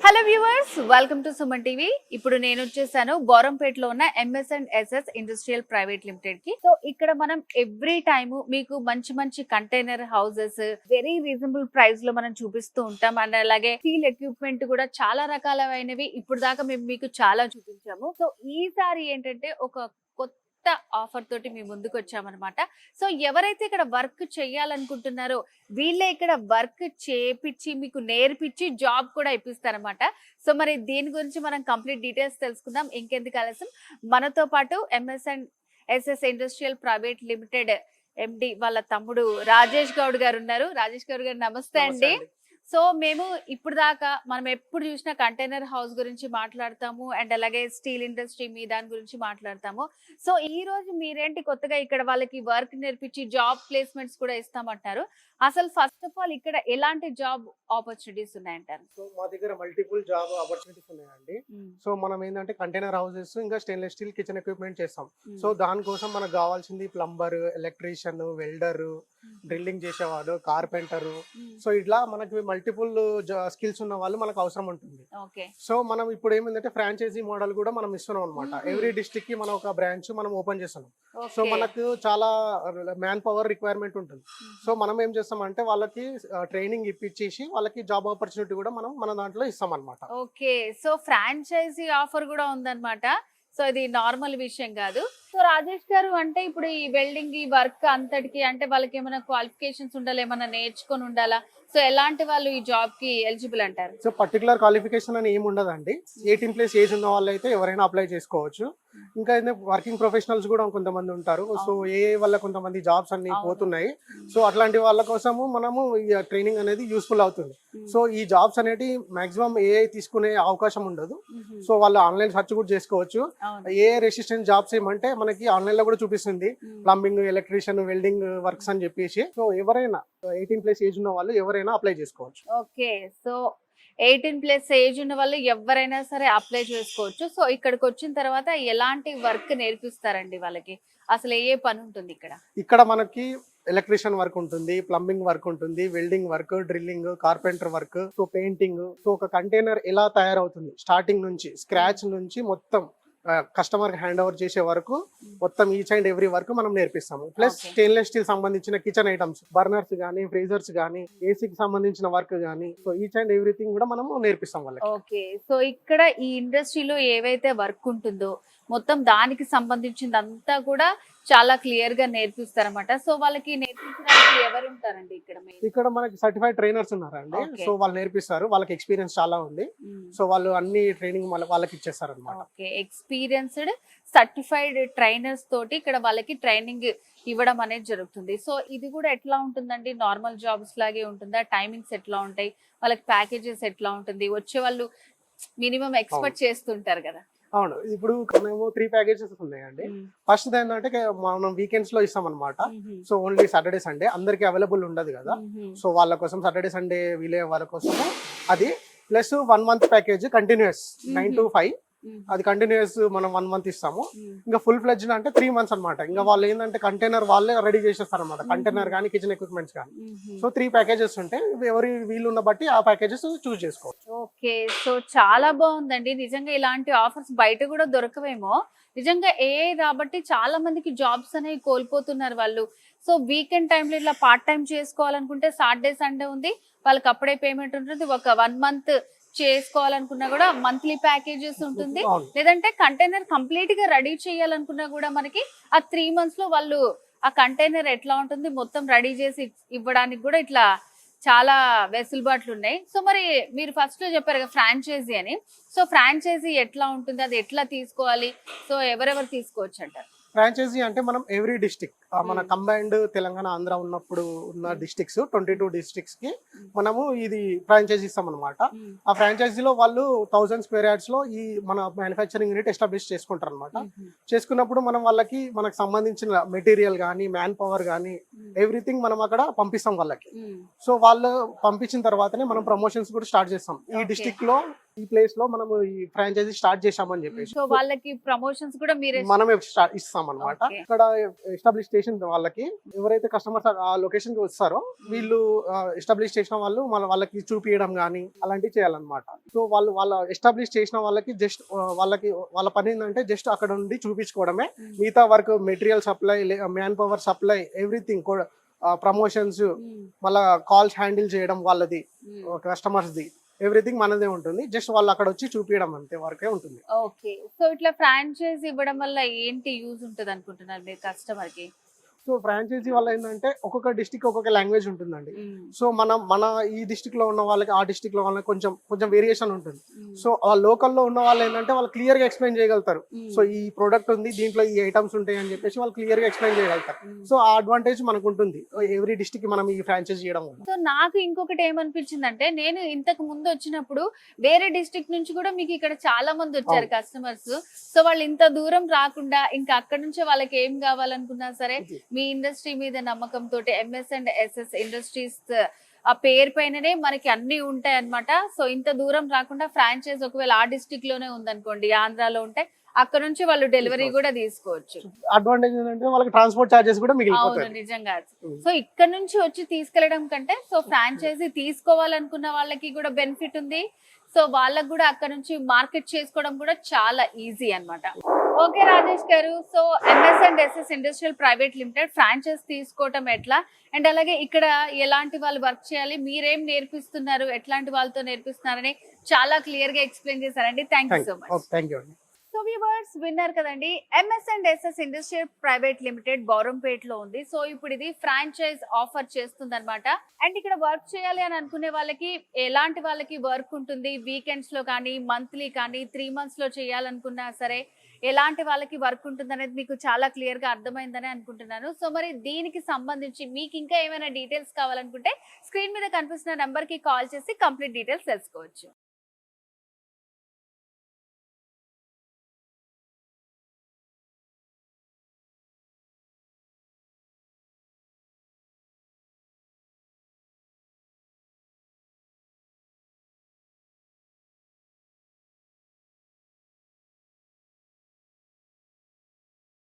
Hello viewers, welcome to Suman TV. ఇప్పుడు నేను వచ్చేసాను బోరంపేటలో ఉన్న MS&SS ఇండస్ట్రియల్ ప్రైవేట్ లిమిటెడ్ కి. సో ఇక్కడ మనం ఎవ్రీ టైమ్ మీకు మంచి మంచి container houses very reasonable price లో మనం చూపిస్తూ ఉంటాం. అండ్ అలాగే స్టీల్ ఎక్విప్మెంట్ కూడా చాలా రకాలైనవి ఇప్పుడు దాకా మేము మీకు చాలా చూపించాము. సో ఈసారి ఏంటంటే ఒక కొత్త ఆఫర్ తోటి మీ ముందుకు వచ్చామన్నమాట. సో ఎవరైతే ఇక్కడ వర్క్ చేయాలనుకుంటున్నారో వీళ్ళే ఇక్కడ వర్క్ చేపించి మీకు నేర్పించి జాబ్ కూడా ఇప్పిస్తారనమాట. సో మరి దీని గురించి మనం కంప్లీట్ డీటెయిల్స్ తెలుసుకుందాం. ఇంకెందుకు ఆలస్యం, మనతో పాటు MS&SS industrial private limited MD వాళ్ళ తమ్ముడు రాజేష్ గౌడ్ గారు ఉన్నారు. రాజేష్ గౌడ్ గారు నమస్తే అండి. సో మేము ఇప్పుడు దాకా మనం ఎప్పుడు చూసినా కంటైనర్ హౌస్ గురించి మాట్లాడతాము అండ్ అలాగే స్టీల్ ఇండస్ట్రీ మీ దాని గురించి మాట్లాడతాము. సో ఈ రోజు మీరేంటి కొత్తగా ఇక్కడ వాళ్ళకి వర్క్ నేర్పించి జాబ్ ప్లేస్మెంట్స్ కూడా ఇస్తామంటారు. అసలు ఫస్ట్ ఆఫ్ ఆల్ ఇక్కడ ఎలాంటి జాబ్ ఆపర్చునిటీస్ ఉన్నాయంటారు? సో మా దగ్గర మల్టిపుల్ జాబ్ ఆపర్చునిటీస్ ఉన్నాయండి. సో మనం ఏంటంటే కంటైనర్ హౌసెస్ ఇంకా స్టెయిన్లెస్ స్టీల్ కిచెన్ ఎక్విప్మెంట్ చేస్తాం. సో దానికోసం మనకు కావాల్సింది ప్లంబర్, ఎలక్ట్రీషియన్, వెల్డర్, డ్రిల్లింగ్ చేసేవాడు, కార్పెంటర్. సో ఇట్లా మనకి మల్టిపుల్ స్కిల్స్ ఉన్న వాళ్ళు మనకు అవసరం ఉంటుంది. సో మనం ఇప్పుడు ఏమైందంటే ఫ్రాంచైజీ మోడల్ కూడా మనం ఇస్తున్నాం అనమాట. ఎవ్రీ డిస్ట్రిక్ట్ కి మనం ఒక బ్రాంచ్ మనం ఓపెన్ చేస్తున్నాం. సో మనకు చాలా మ్యాన్ పవర్ రిక్వైర్మెంట్ ఉంటుంది. సో మనం ఏం చేస్తామంటే వాళ్ళకి ట్రైనింగ్ ఇప్పించేసి వాళ్ళకి జాబ్ ఆపర్చునిటీ కూడా మనం మన దాంట్లో ఇస్తాం అనమాట. ఓకే, సో ఫ్రాంచైజీ ఆఫర్ కూడా ఉందన్నమాట. సో ఇది నార్మల్ విషయం కాదు. సో రాజేష్ గారు, అంటే ఇప్పుడు ఈ వెల్డింగ్ ఈ వర్క్ అంతటికి అంటే వాళ్ళకి ఏమైనా క్వాలిఫికేషన్స్ ఉండాలి, ఏమైనా నేర్చుకొని ఉండాలా? సో ఎలాంటి వాళ్ళు ఈ జాబ్ కి ఎలిజిబుల్ అంటారు? సో పర్టికులర్ క్వాలిఫికేషన్ అని ఏమి ఉండదండి. 18+ ఏజ్ ఉన్న వాళ్ళు అయితే ఎవరైనా అప్లై చేసుకోవచ్చు. ఇంకా వర్కింగ్ ప్రొఫెషనల్స్ కూడా కొంతమంది ఉంటారు. సో వల్ల కొంతమంది జాబ్స్ అన్ని పోతున్నాయి. సో అట్లాంటి వాళ్ళ కోసము మనము ఈ ట్రైనింగ్ అనేది యూస్ఫుల్ అవుతుంది. సో ఈ జాబ్స్ అనేటి మాక్సిమం తీసుకునే అవకాశం ఉండదు. సో వాళ్ళు ఆన్లైన్ సెర్చ్ కూడా చేసుకోవచ్చు. రెసిస్టెంట్ జాబ్స్ ఏమంటే మనకి ఆన్లైన్ లో కూడా చూపిస్తుంది, ప్లంబింగ్, ఎలక్ట్రీషియన్, వెల్డింగ్ వర్క్స్ అని చెప్పేసి. సో ఎవరైనా 18+ ఏజ్ ఉన్న వాళ్ళు ఎవరైనా అప్లై చేసుకోవచ్చు. ఓకే, సో 18+ ఏజ్ ఉన్న వాళ్ళు ఎవరైనా సరే అప్లై చేసుకోవచ్చు. సో ఇక్కడికి వచ్చిన తర్వాత ఎలాంటి వర్క్ నేర్పిస్తారండి వాళ్ళకి? అసలు ఏ పని ఉంటుంది ఇక్కడ? ఇక్కడ మనకి ఎలక్ట్రీషియన్ వర్క్ ఉంటుంది, ప్లంబింగ్ వర్క్ ఉంటుంది, welding work, drilling, carpenter work, so painting. So ఒక కంటైనర్ ఎలా తయారవుతుంది స్టార్టింగ్ నుంచి, స్క్రాచ్ నుంచి మొత్తం కస్టమర్ హ్యాండ్ ఓవర్ చేసే వరకు మొత్తం ఈచ్ అండ్ ఎవ్రీ వర్క్ మనం నేర్పిస్తాము. ప్లస్ స్టెయిన్లెస్ స్టీల్ సంబంధించిన కిచెన్ ఐటమ్స్, బర్నర్స్ గానీ, ఫ్రీజర్స్ గానీ, ఏసీకి సంబంధించిన వర్క్ గానీ, సో ఈచ్ అండ్ ఎవ్రీథింగ్ కూడా మనం నేర్పిస్తాం వాళ్ళకి. ఓకే, సో ఇక్కడ ఈ ఇండస్ట్రీలో ఏవైతే వర్క్ ఉంటుందో మొత్తం దానికి సంబంధించిందంతా కూడా చాలా క్లియర్ గా నేర్పిస్తారన్నమాట. సో వాళ్ళకి నేర్పించడానికి ఎవరు ఉంటారండి ఇక్కడ? ఇక్కడ మనకి సర్టిఫైడ్ ట్రైనర్స్ ఉన్నారండి. సో వాళ్ళు నేర్పిస్తారు, వాళ్ళకి ఎక్స్పీరియన్స్ చాలా ఉంది. సో వాళ్ళు అన్ని ట్రైనింగ్ వాళ్ళకి ఇచ్చేస్తారు అనమాట. ఓకే, ఎక్స్పీరియన్స్డ్ సర్టిఫైడ్ ట్రైనర్స్ తోటి ఇక్కడ వాళ్ళకి ట్రైనింగ్ ఇవ్వడం అనేది జరుగుతుంది. సో ఇది కూడా ఎట్లా ఉంటుందండి? నార్మల్ జాబ్స్ లాగే ఉంటుందా? టైమింగ్స్ ఎట్లా ఉంటాయి? వాళ్ళకి ప్యాకేజెస్ ఎట్లా ఉంటుంది? వచ్చే వాళ్ళు మినిమం ఎక్స్పెక్ట్ చేస్తుంటారు కదా. అవును, ఇప్పుడు మేము 3 ప్యాకేజెస్ ఉన్నాయండి. ఫస్ట్ ఏంటంటే మనం వీకెండ్స్ లో ఇస్తాం అనమాట. సో ఓన్లీ సాటర్డే సండే అందరికి అవైలబుల్ ఉండదు కదా. సో వాళ్ళ కోసం సాటర్డే సండే వీలే వాళ్ళ కోసం అది. Plus 1 month package continuous 9 to 5, అది కంటిన్యూస్ మనం 1 month ఇస్తాము. ఇంకా ఫుల్ ఫ్లెడ్జ్డ్ అంటే 3 months అనమాట. ఇంకా వాళ్ళు ఏంటంటే కంటైనర్ వాళ్ళే రెడీ చేసేస్తారు అనమాట, కంటైనర్ కానీ కిచెన్ ఎక్విప్మెంట్స్ కానీ. సో 3 ప్యాకేజెస్ ఉంటాయి, ఎవరి వీలున్న బట్టి ఆ ప్యాకేజెస్ చూస్ చేసుకోవచ్చు. ఓకే, సో చాలా బాగుందండి. నిజంగా ఇలాంటి ఆఫర్స్ బయట కూడా దొరకవేమో. నిజంగా కాబట్టి చాలా మందికి జాబ్స్ అనేవి కోల్పోతున్నారు వాళ్ళు. సో వీకెండ్ టైంలో ఇట్లా పార్ట్ టైం చేసుకోవాలనుకుంటే సాటర్డే సండే ఉంది, వాళ్ళకి అప్పుడే పేమెంట్ ఉంటుంది. ఒక 1 month చేసుకోవాలనుకున్నా కూడా మంత్లీ ప్యాకేజెస్ ఉంటుంది. లేదంటే కంటైనర్ కంప్లీట్ గా రెడీ చేయాలనుకున్నా కూడా మనకి ఆ 3 months లో వాళ్ళు ఆ కంటైనర్ ఎట్లా ఉంటుంది మొత్తం రెడీ చేసి ఇవ్వడానికి కూడా ఇట్లా చాలా వెసులుబాట్లు ఉన్నాయి. సో మరి మీరు ఫస్ట్ లో చెప్పారు కదా ఫ్రాంచైజీ అని. సో ఫ్రాంచైజీ ఎట్లా ఉంటుంది, అది ఎట్లా తీసుకోవాలి, సో ఎవరెవరు తీసుకోవచ్చు అంటారు? ఫ్రాంచైజీ అంటే మనం ఎవ్రీ డిస్ట్రిక్ట్, మన కంబైన్డ్ తెలంగాణ, ఆంధ్ర ఉన్నప్పుడు ఉన్న డిస్ట్రిక్ట్స్ 22 districts కి మనము ఇది ఫ్రాంచైజీ ఇస్తాం అనమాట. ఆ ఫ్రాంచైజీలో వాళ్ళు 1000 square yards లో ఈ మన మ్యానుఫ్యాక్చరింగ్ యూనిట్ ఎస్టాబ్లిష్ చేసుకుంటారు అనమాట. చేసుకున్నప్పుడు మనం వాళ్ళకి మనకు సంబంధించిన మెటీరియల్ కానీ, మ్యాన్ పవర్ కానీ, ఎవ్రీథింగ్ మనం అక్కడ పంపిస్తాం వాళ్ళకి. సో వాళ్ళు పంపించిన తర్వాతనే మనం ప్రమోషన్స్ కూడా స్టార్ట్ చేస్తాం. ఈ డిస్ట్రిక్ట్ లో ఈ ప్లేస్ లో మనము ఈ ఫ్రాంచైజీ స్టార్ట్ చేశామని చెప్పేసి సో వాళ్ళకి ప్రమోషన్స్ కూడా మీరే మనమే ఇస్తాం అనమాట. Okay. ఇక్కడ ఎస్టాబ్లిష్ చేసిన వాళ్ళకి ఎవరైతే కస్టమర్స్ ఆ లొకేషన్ కి వస్తారో వీళ్ళు ఎస్టాబ్లిష్ చేసిన వాళ్ళు వాళ్ళకి చూపించడం కానీ అలాంటివి చేయాలన్నమాట. సో వాళ్ళ ఎస్టాబ్లిష్ చేసిన వాళ్ళకి జస్ట్ వాళ్ళ పని ఏంటంటే జస్ట్ అక్కడ నుండి చూపించుకోవడమే. మిగతా work material supply, man power supply, everything, promotions, మళ్ళా కాల్స్ హ్యాండిల్ చేయడం వాళ్ళది, కస్టమర్స్ ది, ఎవ్రీథింగ్ మనదే ఉంటుంది. జస్ట్ వాళ్ళు అక్కడ వచ్చి చూపించడం అంతే వరకే ఉంటుంది. ఓకే. సో ఇట్లా ఫ్రాంచైజ్ ఇవ్వడం వల్ల ఏంటి యూజ్ ఉంటుంది అనుకుంటున్నారు మీరు కస్టమర్ కి? సో ఫ్రాంచైజీ వల్ల ఏంటంటే ఒక్కొక్క డిస్టిక్ ఒక్కొక్క లాంగ్వేజ్ ఉంటుందండి. సో మన ఈ డిస్టిక్ లో ఉన్న వాళ్ళకి ఆ డిస్టిక్ లో వాళ్ళకి కొంచెం వేరియేషన్ ఉంటుంది. సో ఆ లోకల్లో ఉన్న వాళ్ళు ఏంటంటే వాళ్ళు క్లియర్ గా ఎక్స్ప్లెయిన్ చేయగలుగుతారు. సో ఈ ప్రోడక్ట్ ఉంది, దీంట్లో ఈ ఐటమ్స్ ఉంటాయి అని చెప్పేసి వాళ్ళు క్లియర్ గా ఎక్స్ప్లెయిన్ చేయగలుగుతారు. సో ఆ అడ్వాంటేజ్ మనకు ఉంటుంది ఎవ్రీ డిస్టిక్ కి మనం ఈ ఫ్రాంచైజీ చేయడం వల్ల. సో నాకు ఇంకొకటి ఏమనిపించిందంటే, నేను ఇంతకు ముందు వచ్చినప్పుడు వేరే డిస్ట్రిక్ట్ నుంచి కూడా మీకు ఇక్కడ చాలా మంది వచ్చారు కస్టమర్స్. సో వాళ్ళు ఇంత దూరం రాకుండా ఇంకా అక్కడ నుంచే వాళ్ళకి ఏం కావాలనుకున్నా సరే మీ ఇండస్ట్రీ మీద నమ్మకంతో MS&SS ఇండస్ట్రీస్ ఆ పేరు పైననే మనకి అన్ని ఉంటాయి అన్నమాట. సో ఇంత దూరం రాకుండా ఫ్రాంచైజ్ ఒకవేళ ఆ డిస్ట్రిక్ట్ లోనే ఉందనుకోండి, ఆంధ్రాలో ఉంటే అక్కడ నుంచి వాళ్ళు డెలివరీ కూడా తీసుకోవచ్చు. అడ్వాంటేజ్ ఏంటంటే వాళ్ళకి ట్రాన్స్పోర్ట్ చార్జెస్ కూడా అవును, మిగిలిపోతాయి. నిజంగా. సో ఇక్కడ నుంచి వచ్చి తీసుకెళ్లడం కంటే సో ఫ్రాంచైజీ తీసుకోవాలనుకున్న వాళ్ళకి కూడా బెనిఫిట్ ఉంది. సో వాళ్ళకి కూడా అక్కడ నుంచి మార్కెట్ చేసుకోవడం కూడా చాలా ఈజీ అన్నమాట. ఓకే రాజేష్ గారు, so MS&SS industrial private limited franchise తీసుకోవటం ఎట్లా, అండ్ అలాగే ఇక్కడ ఎలాంటి వాళ్ళు వర్క్ చేయాలి, మీరేం నేర్పిస్తున్నారు, ఎట్లాంటి వాళ్ళతో నేర్పిస్తున్నారని చాలా క్లియర్ గా ఎక్స్ప్లెయిన్ చేశారండి. Thank you so much. Thank you అండి. సో వ్యూవర్స్ విన్నారు కదండి, MS&SS industrial private limited Borampet లో ఉంది. సో ఇప్పుడు ఇది ఫ్రాంచైజ్ ఆఫర్ చేస్తుంది అనమాట. అండ్ ఇక్కడ వర్క్ చేయాలి అని అనుకునే వాళ్ళకి ఎలాంటి వాళ్ళకి వర్క్ ఉంటుంది, వీకెండ్స్ లో కానీ, మంత్లీ కానీ, 3 months లో చేయాలనుకున్నా సరే ఎలాంటి వాళ్ళకి వర్క్ ఉంటుంది అనేది మీకు చాలా క్లియర్ గా అర్థమైందని అనుకుంటున్నాను. సో మరి దీనికి సంబంధించి మీకు ఇంకా ఏమైనా డీటెయిల్స్ కావాలనుకుంటే స్క్రీన్ మీద కనిపిస్తున్న నెంబర్ కి కాల్ చేసి కంప్లీట్ డీటెయిల్స్ తెలుసుకోవచ్చు.